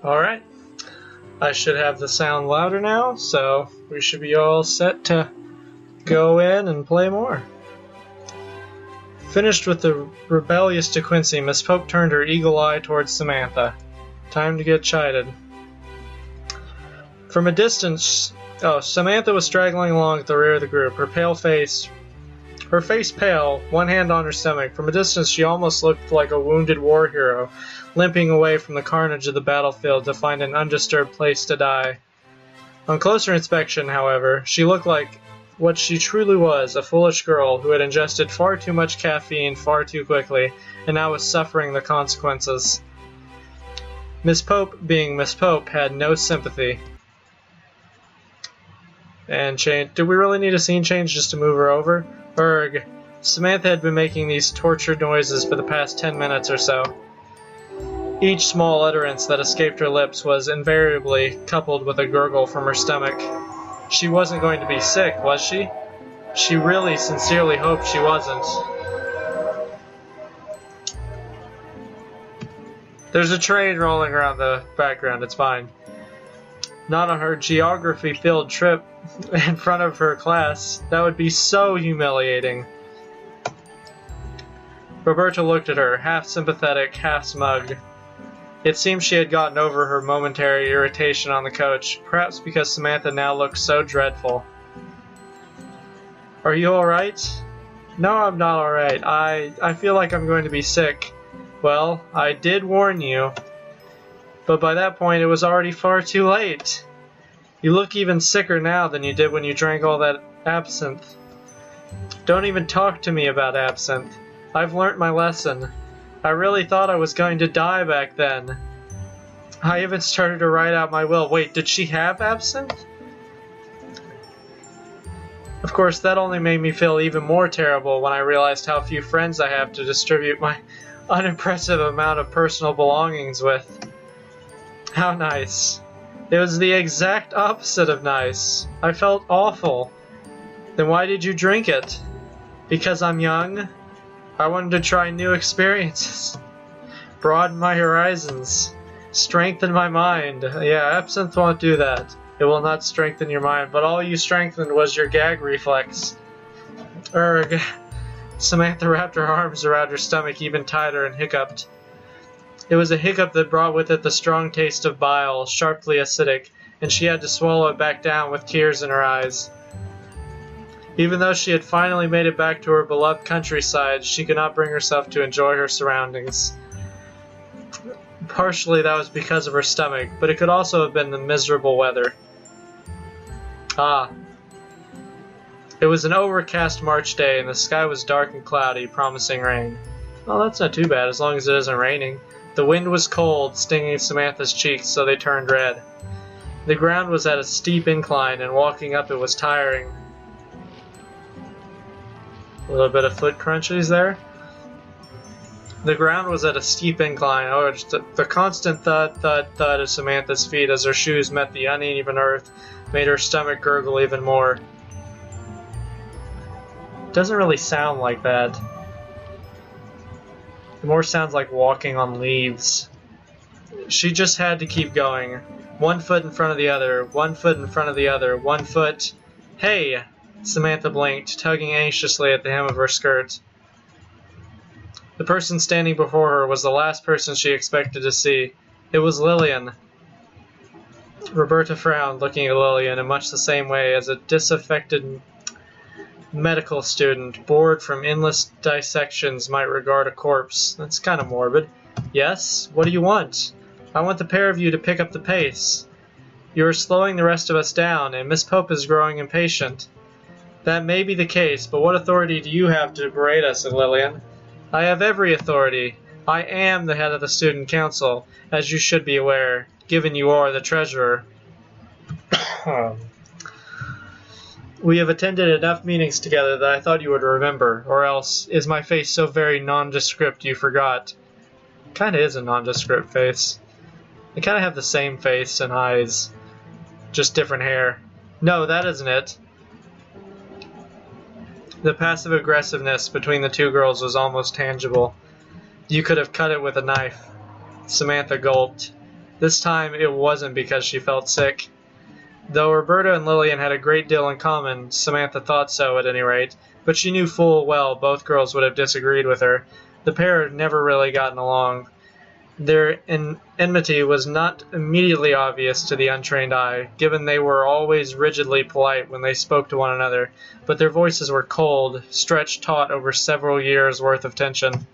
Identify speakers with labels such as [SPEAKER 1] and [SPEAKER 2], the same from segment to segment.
[SPEAKER 1] Alright, I should have the sound louder now, so we should be all set to go in and play more. Finished with the rebellious De Quincy, Miss Pope turned her eagle eye towards Samantha. Time to get chided. From a distance, Samantha was straggling along at the rear of the group, her face pale, one hand on her stomach. From a distance, she almost looked like a wounded war hero, limping away from the carnage of the battlefield to find an undisturbed place to die. On closer inspection, however, she looked like what she truly was, a foolish girl who had ingested far too much caffeine far too quickly, and now was suffering the consequences. Miss Pope, being Miss Pope, had no sympathy. And change. Did we really need a scene change just to move her over? Erg. Samantha had been making these tortured noises for the past 10 minutes or so. Each small utterance that escaped her lips was invariably coupled with a gurgle from her stomach. She wasn't going to be sick, was she? She really sincerely hoped she wasn't. There's a train rolling around the background, it's fine. Not on her geography-filled trip in front of her class. That would be so humiliating. Roberta looked at her, half sympathetic, half smug. It seemed she had gotten over her momentary irritation on the coach, perhaps because Samantha now looked so dreadful. Are you alright? No, I'm not alright. I feel like I'm going to be sick. Well, I did warn you. But by that point, it was already far too late. You look even sicker now than you did when you drank all that absinthe. Don't even talk to me about absinthe. I've learnt my lesson. I really thought I was going to die back then. I even started to write out my will. Wait, did she have absinthe? Of course, that only made me feel even more terrible when I realized how few friends I have to distribute my unimpressive amount of personal belongings with. How nice. It was the exact opposite of nice. I felt awful. Then why did you drink it? Because I'm young? I wanted to try new experiences. Broaden my horizons. Strengthen my mind. Yeah, absinthe won't do that. It will not strengthen your mind, but all you strengthened was your gag reflex. Erg. Samantha wrapped her arms around her stomach even tighter and hiccuped. It was a hiccup that brought with it the strong taste of bile, sharply acidic, and she had to swallow it back down with tears in her eyes. Even though she had finally made it back to her beloved countryside, she could not bring herself to enjoy her surroundings. Partially that was because of her stomach, but it could also have been the miserable weather. It was an overcast March day, and the sky was dark and cloudy, promising rain. Well, that's not too bad, as long as it isn't raining. The wind was cold, stinging Samantha's cheeks so they turned red. The ground was at a steep incline, and walking up it was tiring. A little bit of foot crunchies there. The ground was at a steep incline. Oh, just the constant thud, thud, thud of Samantha's feet as her shoes met the uneven earth made her stomach gurgle even more. It doesn't really sound like that. It more sounds like walking on leaves. She just had to keep going. 1 foot in front of the other, 1 foot in front of the other, 1 foot... Hey! Samantha blinked, tugging anxiously at the hem of her skirt. The person standing before her was the last person she expected to see. It was Lillian. Roberta frowned, looking at Lillian in much the same way as a disaffected medical student, bored from endless dissections, might regard a corpse. That's kind of morbid. Yes? What do you want? I want the pair of you to pick up the pace. You are slowing the rest of us down, and Miss Pope is growing impatient. That may be the case, but what authority do you have to berate us, Lillian? I have every authority. I am the head of the student council, as you should be aware, given you are the treasurer. We have attended enough meetings together that I thought you would remember, or else is my face so very nondescript you forgot? Kinda is a nondescript face. They kinda have the same face and eyes, just different hair. No, that isn't it. The passive aggressiveness between the two girls was almost tangible. You could have cut it with a knife. Samantha gulped. This time it wasn't because she felt sick. Though Roberta and Lillian had a great deal in common, Samantha thought so at any rate, but she knew full well both girls would have disagreed with her. The pair had never really gotten along. Their enmity was not immediately obvious to the untrained eye, given they were always rigidly polite when they spoke to one another, but their voices were cold, stretched taut over several years' worth of tension.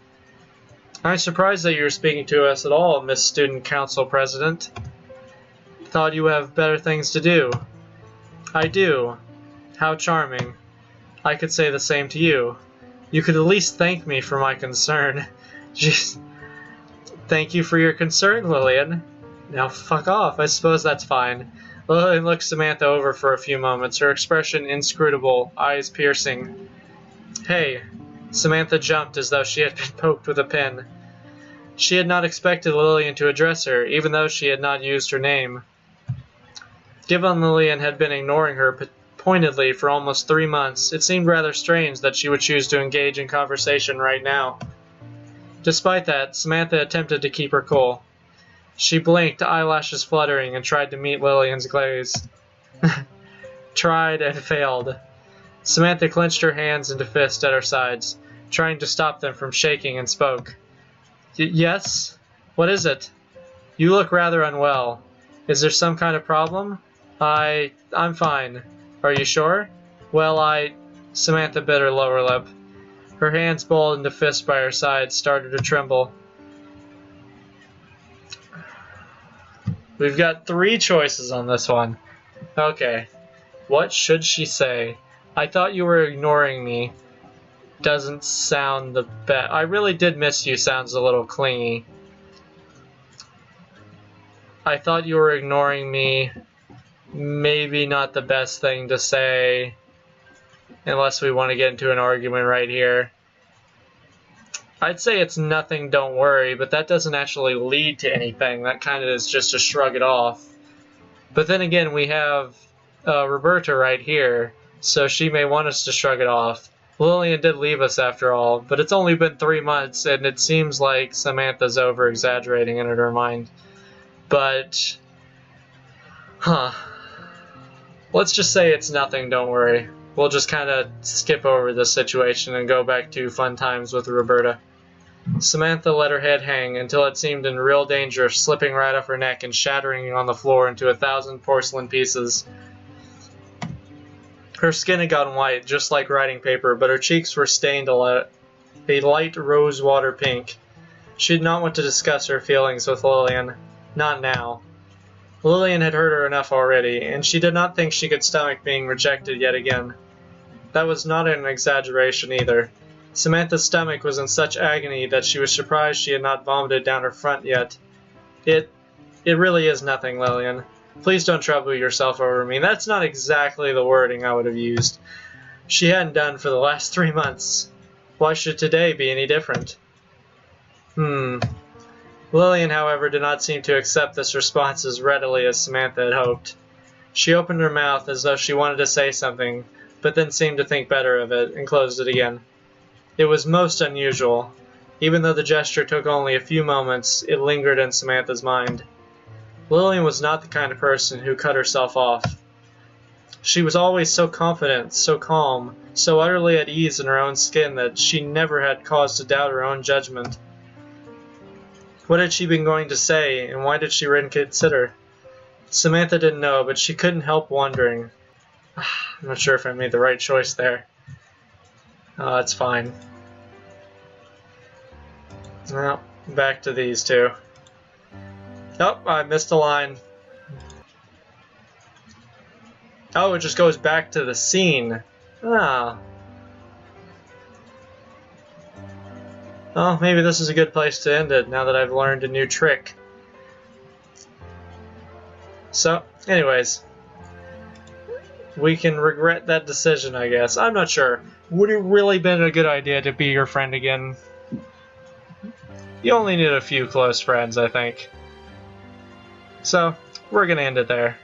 [SPEAKER 1] "I'm surprised that you're speaking to us at all, Miss Student Council President. Thought you have better things to do." "I do. How charming. I could say the same to you. You could at least thank me for my concern." Jeez. "Thank you for your concern, Lillian." "Now fuck off, I suppose that's fine." Lillian looked Samantha over for a few moments, her expression inscrutable, eyes piercing. "Hey." Samantha jumped as though she had been poked with a pin. She had not expected Lillian to address her, even though she had not used her name. Given Lillian had been ignoring her pointedly for almost 3 months, it seemed rather strange that she would choose to engage in conversation right now. Despite that, Samantha attempted to keep her cool. She blinked, eyelashes fluttering, and tried to meet Lillian's gaze. Tried and failed. Samantha clenched her hands into fists at her sides, trying to stop them from shaking, and spoke. "Yes? What is it? You look rather unwell. Is there some kind of problem?" I'm fine. Are you sure?" "Well, Samantha bit her lower lip. Her hands balled into fists by her sides started to tremble. We've got 3 choices on this one. Okay. What should she say? "I thought you were ignoring me." Doesn't sound the best. "I really did miss you" sounds a little clingy. "I thought you were ignoring me." Maybe not the best thing to say. Unless we want to get into an argument right here. I'd say it's nothing, don't worry, but that doesn't actually lead to anything. That kind of is just to shrug it off. But then again, we have Roberta right here, so she may want us to shrug it off. Lillian did leave us after all, but it's only been 3 months, and it seems like Samantha's over-exaggerating in her mind. But, let's just say it's nothing, don't worry. We'll just kind of skip over this situation and go back to fun times with Roberta. Samantha let her head hang until it seemed in real danger of slipping right off her neck and shattering on the floor into 1,000 porcelain pieces. Her skin had gotten white, just like writing paper, but her cheeks were stained a light rose-water pink. She did not want to discuss her feelings with Lillian. Not now. Lillian had hurt her enough already, and she did not think she could stomach being rejected yet again. That was not an exaggeration either. Samantha's stomach was in such agony that she was surprised she had not vomited down her front yet. It really is nothing, Lillian. Please don't trouble yourself over me. That's not exactly the wording I would have used. She hadn't done for the last 3 months. Why should today be any different? Lillian, however, did not seem to accept this response as readily as Samantha had hoped. She opened her mouth as though she wanted to say something, but then seemed to think better of it, and closed it again. It was most unusual. Even though the gesture took only a few moments, it lingered in Samantha's mind. Lillian was not the kind of person who cut herself off. She was always so confident, so calm, so utterly at ease in her own skin that she never had cause to doubt her own judgment. What had she been going to say, and why did she reconsider? Samantha didn't know, but she couldn't help wondering. I'm not sure if I made the right choice there. It's fine. Well, back to these two. Oh, I missed a line. Oh, it just goes back to the scene. Ah. Oh, maybe this is a good place to end it now that I've learned a new trick. So, anyways. We can regret that decision, I guess. I'm not sure. Would it really been a good idea to be your friend again? You only need a few close friends, I think. So, we're gonna end it there.